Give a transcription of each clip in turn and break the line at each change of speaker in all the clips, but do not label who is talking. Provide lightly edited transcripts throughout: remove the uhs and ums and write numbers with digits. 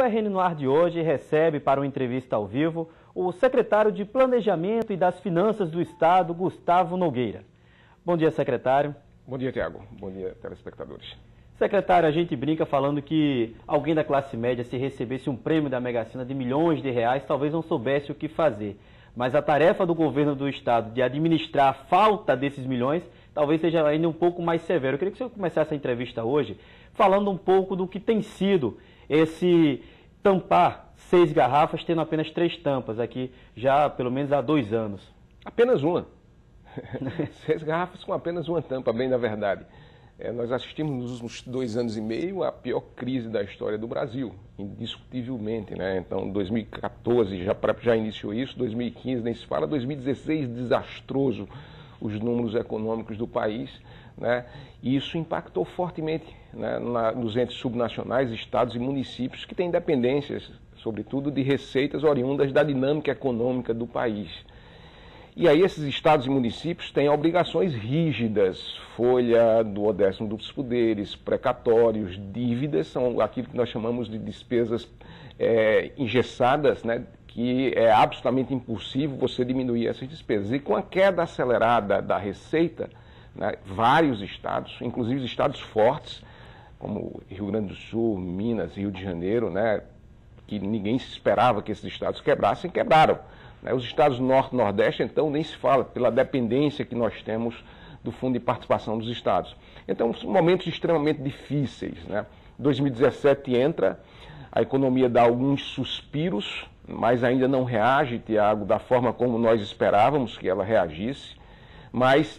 o RN no Ar de hoje recebe para uma entrevista ao vivo o secretário de Planejamento e das Finanças do Estado, Gustavo Nogueira. Bom dia, secretário.
Bom dia, Tiago. Bom dia, telespectadores.
Secretário, a gente brinca falando que alguém da classe média, se recebesse um prêmio da Mega Sena de milhões de reais, talvez não soubesse o que fazer. Mas a tarefa do governo do Estado de administrar a falta desses milhões talvez seja ainda um pouco mais severo. Eu queria que você começasse a entrevista hoje falando um pouco do que tem sido esse tampar 6 garrafas, tendo apenas 3 tampas aqui, já pelo menos há 2 anos.
Apenas uma. 6 garrafas com apenas uma tampa, bem na verdade. Nós assistimos nos últimos 2 anos e meio a pior crise da história do Brasil, indiscutivelmente, né? Então, 2014 já iniciou isso, 2015 nem se fala, 2016 desastroso os números econômicos do país, né? E isso impactou fortemente, né, nos entes subnacionais, estados e municípios que têm dependências, sobretudo, de receitas oriundas da dinâmica econômica do país. E aí esses estados e municípios têm obrigações rígidas, folha do 10º dos poderes, precatórios, dívidas, são aquilo que nós chamamos de despesas engessadas, né, que é absolutamente impossível você diminuir essas despesas. E com a queda acelerada da receita, né, vários estados, inclusive os estados fortes, como Rio Grande do Sul, Minas, Rio de Janeiro, né, que ninguém se esperava que esses estados quebrassem, quebraram. Os estados norte e nordeste, então, nem se fala, pela dependência que nós temos do Fundo de Participação dos Estados. Então, são momentos extremamente difíceis, né? 2017 entra, a economia dá alguns suspiros, mas ainda não reage, Tiago, da forma como nós esperávamos que ela reagisse,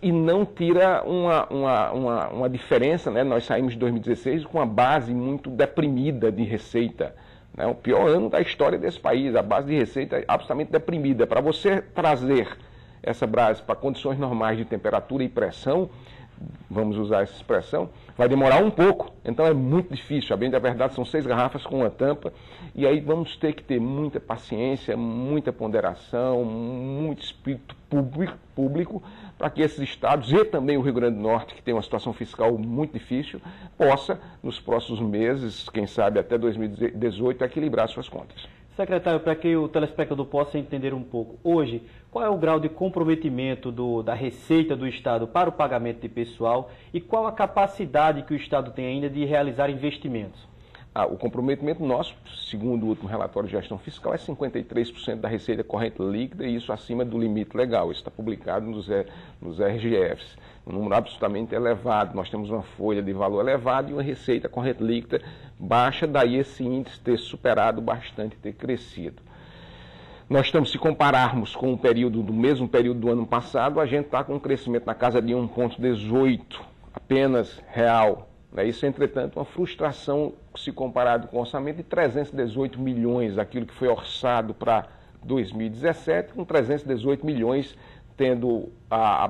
e não tira uma diferença, né? Nós saímos de 2016 com uma base muito deprimida de receita. É o pior ano da história desse país, a base de receita é absolutamente deprimida. Para você trazer essa base para condições normais de temperatura e pressão, vamos usar essa expressão, vai demorar um pouco. Então é muito difícil, a bem da verdade são 6 garrafas com uma tampa, e aí vamos ter que ter muita paciência, muita ponderação, muito espírito público, para que esses estados, e também o Rio Grande do Norte, que tem uma situação fiscal muito difícil, possa, nos próximos meses, quem sabe até 2018, equilibrar suas contas.
Secretário, para que o telespectador possa entender um pouco, hoje, qual é o grau de comprometimento da receita do Estado para o pagamento de pessoal e qual a capacidade que o Estado tem ainda de realizar investimentos?
O comprometimento nosso, segundo o último relatório de gestão fiscal, é 53% da receita corrente líquida, e isso acima do limite legal. Isso está publicado nos RGFs. Um número absolutamente elevado. Nós temos uma folha de valor elevado e uma receita corrente líquida baixa, daí esse índice ter superado bastante, ter crescido. Nós estamos, se compararmos com o mesmo período do ano passado, a gente está com um crescimento na casa de 1,18 apenas real. Isso, entretanto, uma frustração se comparado com o orçamento de 318 milhões, aquilo que foi orçado para 2017, com 318 milhões tendo a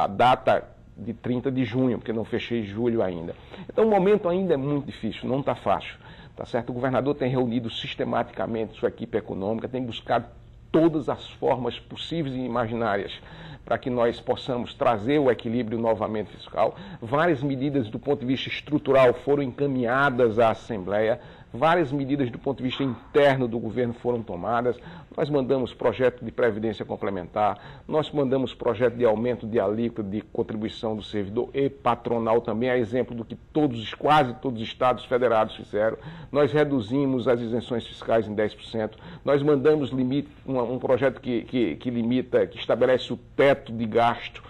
data de 30 de junho, porque não fechei julho ainda. Então o momento ainda é muito difícil, não está fácil. Tá certo? O governador tem reunido sistematicamente sua equipe econômica, tem buscado todas as formas possíveis e imaginárias para que nós possamos trazer o equilíbrio novamente fiscal. Várias medidas do ponto de vista estrutural foram encaminhadas à Assembleia, várias medidas do ponto de vista interno do governo foram tomadas. Nós mandamos projeto de previdência complementar, nós mandamos projeto de aumento de alíquota de contribuição do servidor e patronal também, a exemplo do que quase todos os estados federados fizeram. Nós reduzimos as isenções fiscais em 10%, nós mandamos um projeto que estabelece o teto de gasto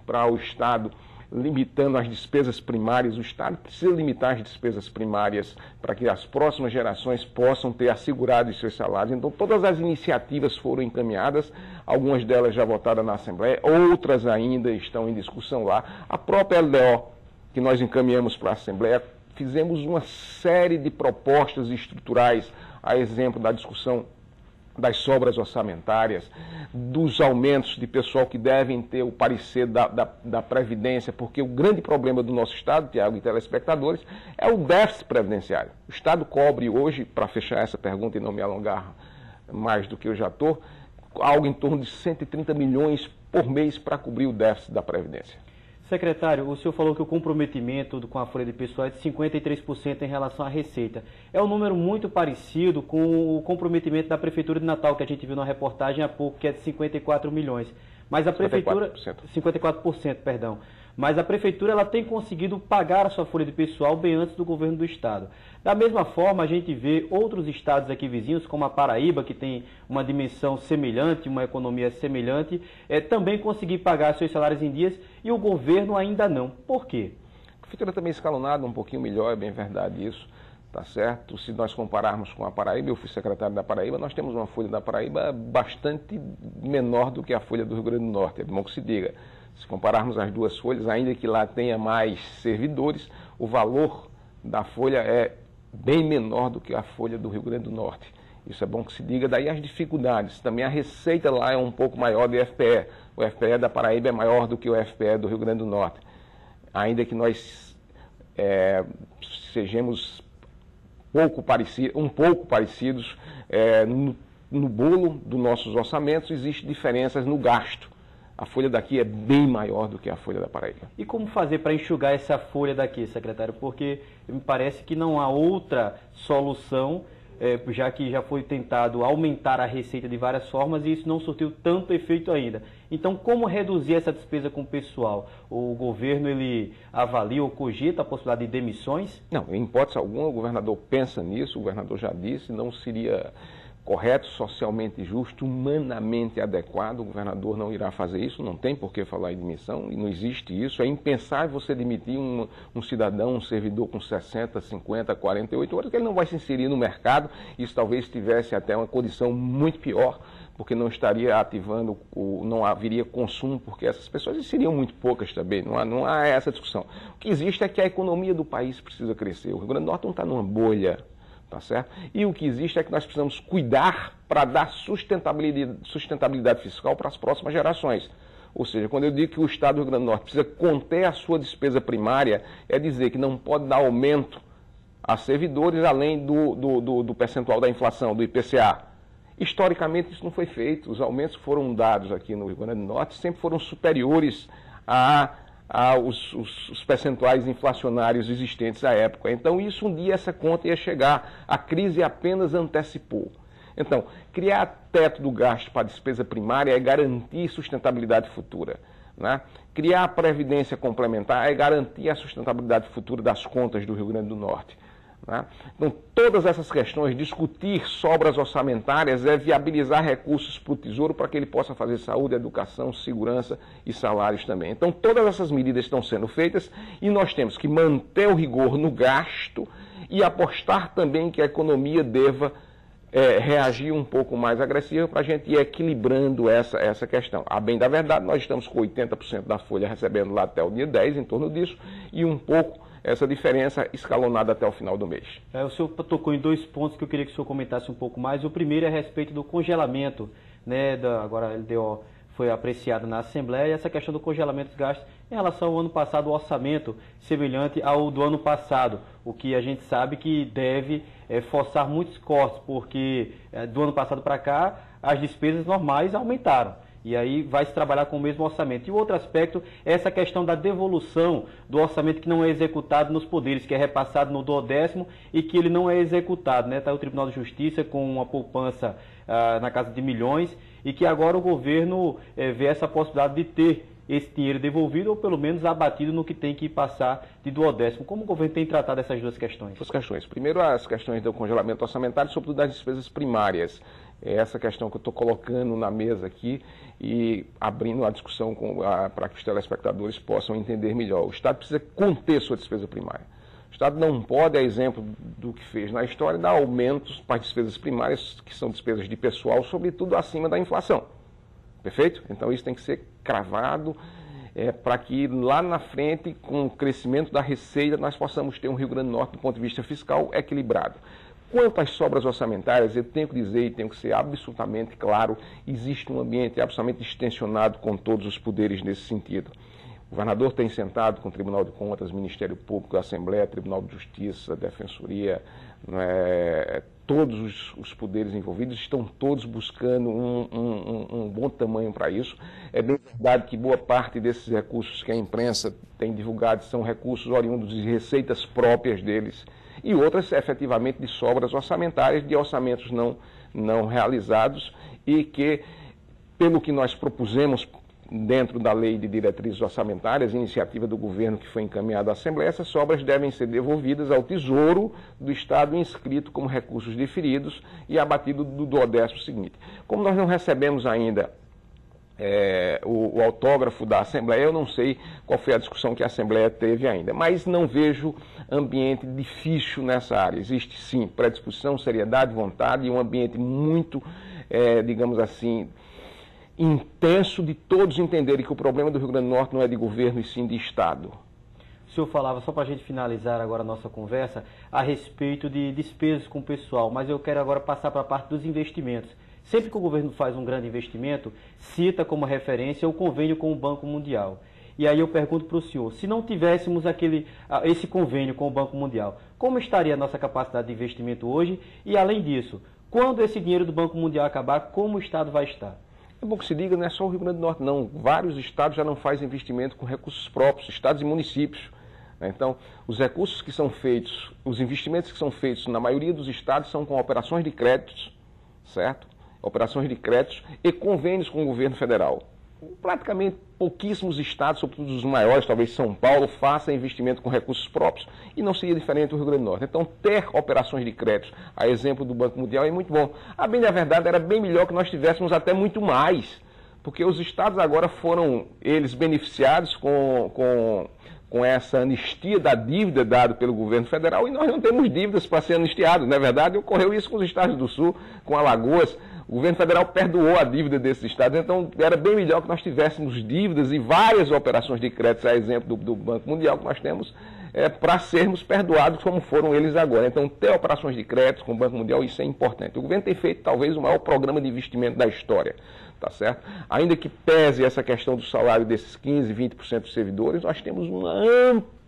para o Estado, limitando as despesas primárias. O Estado precisa limitar as despesas primárias para que as próximas gerações possam ter assegurado os seus salários. Então, todas as iniciativas foram encaminhadas, algumas delas já votadas na Assembleia, outras ainda estão em discussão lá. A própria LDO, que nós encaminhamos para a Assembleia, fizemos uma série de propostas estruturais, a exemplo da discussão das sobras orçamentárias, dos aumentos de pessoal que devem ter o parecer da Previdência, porque o grande problema do nosso Estado, Tiago e telespectadores, é o déficit previdenciário. O Estado cobre hoje, para fechar essa pergunta e não me alongar mais do que eu já estou, algo em torno de 130 milhões por mês para cobrir o déficit da Previdência.
Secretário, o senhor falou que o comprometimento com a folha de pessoal é de 53% em relação à receita. É um número muito parecido com o comprometimento da Prefeitura de Natal, que a gente viu na reportagem há pouco, que é de 54 milhões. Mas a Prefeitura... 54%, perdão. Mas a Prefeitura ela tem conseguido pagar a sua folha de pessoal bem antes do governo do Estado. Da mesma forma, a gente vê outros estados aqui vizinhos, como a Paraíba, que tem uma dimensão semelhante, uma economia semelhante, também conseguir pagar seus salários em dias e o governo ainda não. Por quê?
A Prefeitura também escalonada, um pouquinho melhor, é bem verdade isso. Tá certo? Se nós compararmos com a Paraíba, eu fui secretário da Paraíba, nós temos uma folha da Paraíba bastante menor do que a folha do Rio Grande do Norte, é bom que se diga. Se compararmos as duas folhas, ainda que lá tenha mais servidores, o valor da folha é bem menor do que a folha do Rio Grande do Norte. Isso é bom que se diga. Daí as dificuldades. Também a receita lá é um pouco maior do FPE. O FPE da Paraíba é maior do que o FPE do Rio Grande do Norte. Ainda que nós sejamos um pouco parecidos no bolo dos nossos orçamentos, existem diferenças no gasto. A folha daqui é bem maior do que a folha da Paraíba.
E como fazer para enxugar essa folha daqui, secretário? Porque me parece que não há outra solução, já que já foi tentado aumentar a receita de várias formas e isso não surtiu tanto efeito ainda. Então, como reduzir essa despesa com o pessoal? O governo ele avalia ou cogita a possibilidade de demissões?
Não, em hipótese alguma, o governador pensa nisso, o governador já disse, não seria correto, socialmente justo, humanamente adequado. O governador não irá fazer isso, não tem por que falar em demissão, e não existe isso. É impensável você demitir um cidadão, um servidor com 60, 50, 48 horas, que ele não vai se inserir no mercado. Isso talvez tivesse até uma condição muito pior, porque não estaria ativando, não haveria consumo, porque essas pessoas seriam muito poucas também, não há essa discussão. O que existe é que a economia do país precisa crescer. O Rio Grande do Norte não está numa bolha. Tá certo? E o que existe é que nós precisamos cuidar para dar sustentabilidade fiscal para as próximas gerações. Ou seja, quando eu digo que o Estado do Rio Grande do Norte precisa conter a sua despesa primária, é dizer que não pode dar aumento a servidores além do percentual da inflação, do IPCA. Historicamente isso não foi feito. Os aumentos que foram dados aqui no Rio Grande do Norte sempre foram superiores os percentuais inflacionários existentes à época. Então, isso um dia essa conta ia chegar. A crise apenas antecipou. Então, criar teto do gasto para a despesa primária é garantir sustentabilidade futura. Né? Criar a previdência complementar é garantir a sustentabilidade futura das contas do Rio Grande do Norte. Né? Então, todas essas questões, discutir sobras orçamentárias é viabilizar recursos para o Tesouro para que ele possa fazer saúde, educação, segurança e salários também. Então, todas essas medidas estão sendo feitas e nós temos que manter o rigor no gasto e apostar também que a economia deva reagir um pouco mais agressiva para a gente ir equilibrando essa questão. A bem da verdade, nós estamos com 80% da folha recebendo lá até o dia 10, em torno disso, e um pouco essa diferença escalonada até o final do mês.
O senhor tocou em dois pontos que eu queria que o senhor comentasse um pouco mais. O primeiro é a respeito do congelamento, né, agora a LDO foi apreciada na Assembleia, essa questão do congelamento dos gastos em relação ao ano passado, o orçamento semelhante ao do ano passado, o que a gente sabe que deve forçar muitos cortes, porque do ano passado para cá as despesas normais aumentaram. E aí vai se trabalhar com o mesmo orçamento. E o outro aspecto é essa questão da devolução do orçamento que não é executado nos poderes, que é repassado no 12º e que ele não é executado. Né? Está o Tribunal de Justiça com uma poupança na casa de milhões e que agora o governo vê essa possibilidade de ter esse dinheiro devolvido ou pelo menos abatido no que tem que passar de 12º. Como o governo tem tratado essas duas questões?
Duas questões. Primeiro, as questões do congelamento orçamentário, sobretudo das despesas primárias. É essa questão que eu estou colocando na mesa aqui e abrindo a discussão para que os telespectadores possam entender melhor. O Estado precisa conter sua despesa primária. O Estado não pode, a exemplo do que fez na história, dar aumentos para as despesas primárias, que são despesas de pessoal, sobretudo acima da inflação. Perfeito? Então isso tem que ser cravado para que lá na frente, com o crescimento da receita, nós possamos ter um Rio Grande do Norte, do ponto de vista fiscal, equilibrado. Quanto às sobras orçamentárias, eu tenho que dizer e tenho que ser absolutamente claro, existe um ambiente absolutamente extensionado com todos os poderes nesse sentido. O governador tem sentado com o Tribunal de Contas, Ministério Público, Assembleia, Tribunal de Justiça, Defensoria, todos os poderes envolvidos estão todos buscando um bom tamanho para isso. É bem verdade que boa parte desses recursos que a imprensa tem divulgado são recursos oriundos de receitas próprias deles e outras efetivamente de sobras orçamentárias, de orçamentos não realizados e que, pelo que nós propusemos dentro da lei de diretrizes orçamentárias, iniciativa do governo que foi encaminhada à Assembleia, essas sobras devem ser devolvidas ao Tesouro do Estado inscrito como recursos diferidos e abatido do 10º seguinte. Como nós não recebemos ainda o autógrafo da Assembleia, eu não sei qual foi a discussão que a Assembleia teve ainda, mas não vejo ambiente difícil nessa área. Existe sim predisposição, seriedade, vontade e um ambiente muito, digamos assim, intenso de todos entenderem que o problema do Rio Grande do Norte não é de governo e sim de Estado.
O senhor falava, só para a gente finalizar agora a nossa conversa, a respeito de despesas com o pessoal, mas eu quero agora passar para a parte dos investimentos. Sempre que o governo faz um grande investimento, cita como referência o convênio com o Banco Mundial. E aí eu pergunto para o senhor, se não tivéssemos esse convênio com o Banco Mundial, como estaria a nossa capacidade de investimento hoje? E além disso, quando esse dinheiro do Banco Mundial acabar, como o Estado vai estar?
É bom que se diga, não é só o Rio Grande do Norte, não. Vários estados já não fazem investimento com recursos próprios, estados e municípios. Então, os recursos que são feitos, os investimentos que são feitos na maioria dos estados são com operações de créditos, certo? Operações de créditos e convênios com o governo federal. Praticamente pouquíssimos estados, sobretudo os maiores, talvez São Paulo, façam investimento com recursos próprios e não seria diferente do Rio Grande do Norte. Então, ter operações de crédito, a exemplo do Banco Mundial, é muito bom. A bem da verdade, era bem melhor que nós tivéssemos até muito mais, porque os estados agora foram, eles, beneficiados com essa anistia da dívida dada pelo governo federal e nós não temos dívidas para ser anistiados. Na verdade, ocorreu isso com os estados do Sul, com Alagoas. O governo federal perdoou a dívida desses estados, então era bem melhor que nós tivéssemos dívidas e várias operações de crédito, a exemplo do Banco Mundial que nós temos, para sermos perdoados como foram eles agora. Então, ter operações de crédito com o Banco Mundial, isso é importante. O governo tem feito talvez o maior programa de investimento da história, tá certo? Ainda que pese essa questão do salário desses 15%, 20% dos servidores, nós temos um amplo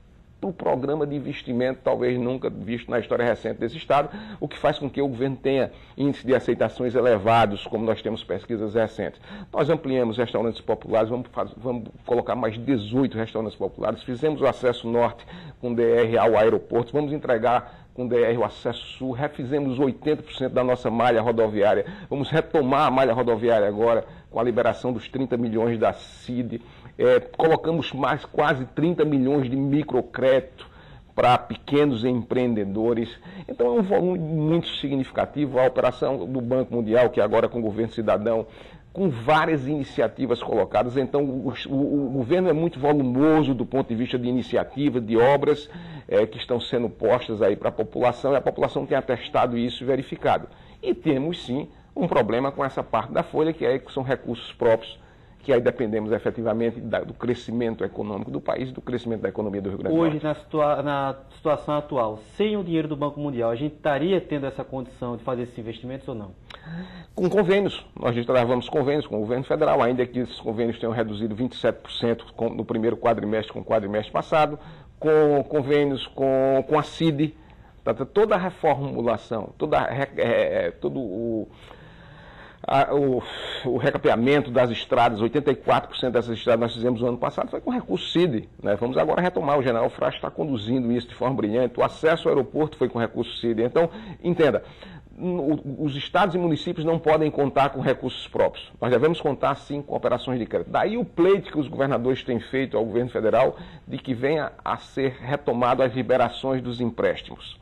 programa de investimento, talvez nunca visto na história recente desse Estado, o que faz com que o governo tenha índices de aceitações elevados, como nós temos pesquisas recentes. Nós ampliamos restaurantes populares, vamos colocar mais 18 restaurantes populares, fizemos o acesso norte com DR ao aeroporto, vamos entregar com DR o acesso sul, refizemos 80% da nossa malha rodoviária, vamos retomar a malha rodoviária agora com a liberação dos 30 milhões da CID, colocamos mais quase 30 milhões de microcrédito para pequenos empreendedores. Então é um volume muito significativo. A operação do Banco Mundial, que agora com o governo cidadão, com várias iniciativas colocadas. Então o governo é muito volumoso do ponto de vista de iniciativa, de obras que estão sendo postas aí para a população, e a população tem atestado isso e verificado. E temos sim um problema com essa parte da folha, que são recursos próprios, que aí dependemos efetivamente do crescimento econômico do país e do crescimento da economia do Rio Grande do Norte.
Hoje, na situação atual, sem o dinheiro do Banco Mundial, a gente estaria tendo essa condição de fazer esses investimentos ou não?
Com convênios. Nós travamos convênios com o governo federal, ainda que esses convênios tenham reduzido 27% no primeiro quadrimestre com o quadrimestre passado, com convênios com a CID, toda a reformulação, todo o recapeamento das estradas, 84% dessas estradas nós fizemos no ano passado foi com recurso CID. Né? Vamos agora retomar, o general Frade está conduzindo isso de forma brilhante, o acesso ao aeroporto foi com recurso CID. Então, entenda, os estados e municípios não podem contar com recursos próprios. Nós devemos contar, sim, com operações de crédito. Daí o pleito que os governadores têm feito ao governo federal de que venha a ser retomado as liberações dos empréstimos.